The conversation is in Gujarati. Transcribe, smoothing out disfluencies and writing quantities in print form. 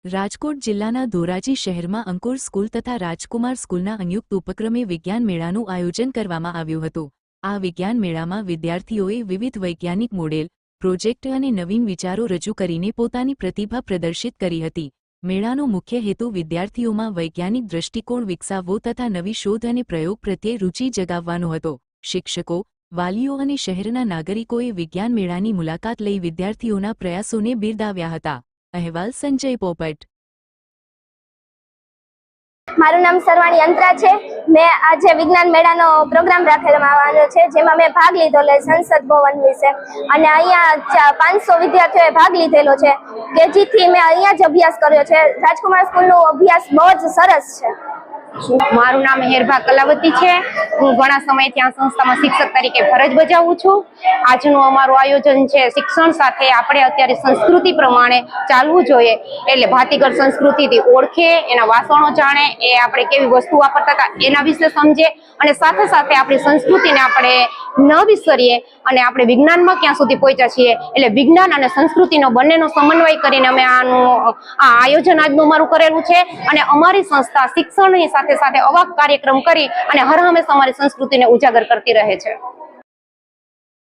રાજકોટ જિલ્લાના ધોરાજી શહેરમાં અંકુર સ્કૂલ તથા રાજકુમાર સ્કૂલના સંયુક્ત ઉપક્રમે વિજ્ઞાન મેળાનું આયોજન કરવામાં આવ્યું હતું। આ વિજ્ઞાન મેળામાં વિદ્યાર્થીઓએ વિવિધ વૈજ્ઞાનિક મોડેલ, પ્રોજેક્ટ અને નવીન વિચારો રજૂ કરીને પોતાની પ્રતિભા પ્રદર્શિત કરી હતી। મેળાનો મુખ્ય હેતુ વિદ્યાર્થીઓમાં વૈજ્ઞાનિક દૃષ્ટિકોણ વિકસાવવો તથા નવી શોધ અને પ્રયોગ પ્રત્યે રુચિ જગાવવાનો હતો। શિક્ષકો, વાલીઓ અને શહેરના નાગરિકોએ વિજ્ઞાન મેળાની મુલાકાત લઈ વિદ્યાર્થીઓના પ્રયાસોને બિરદાવ્યા હતા। અહેવાલ સંજય પોપટ। મારું નામ સરવાણી અંતરા છે। મેં આજે વિજ્ઞાન મેળાનો પ્રોગ્રામ રાખેલો છે, જેમાં મેં ભાગ લીધો સંસદ ભવન વિશે, અને અહીંયા 500 વિદ્યાર્થીઓએ ભાગ લીધેલો છે કે જેથી મેં અહીંયા જ અભ્યાસ કર્યો છે। રાજકુમાર સ્કૂલનો અભ્યાસ બહુ જ સરસ છે। મારું નામ હેરભા કલાવતી છે। હું ઘણા સમયથી આ સંસ્થામાં શિક્ષક તરીકે ફરજ બજાવું છું। આજનું અમારું આયોજન છે શિક્ષણ સાથે આપણે અત્યારે સંસ્કૃતિ પ્રમાણે ચાલવું જોઈએ, એટલે ભાતીગળ સંસ્કૃતિથી ઓળખે, એના વાસણો જાણે, એ આપણે કેવી વસ્તુ વાપરતા હતા એના વિશે સમજે, અને સાથે સાથે આપણી સંસ્કૃતિને આપણે ન વિસરીએ, અને આપણે વિજ્ઞાનમાં ક્યાં સુધી પહોંચ્યા છીએ, એટલે વિજ્ઞાન અને સંસ્કૃતિનો બંનેનો સમન્વય કરીને અમે આ આયોજન આજનું અમારું કરેલું છે। અને અમારી સંસ્થા શિક્ષણની સાથે સાથે આવા કાર્યક્રમ કરી અને હર હંમેશા અમારી સંસ્કૃતિને ઉજાગર કરતી રહે છે।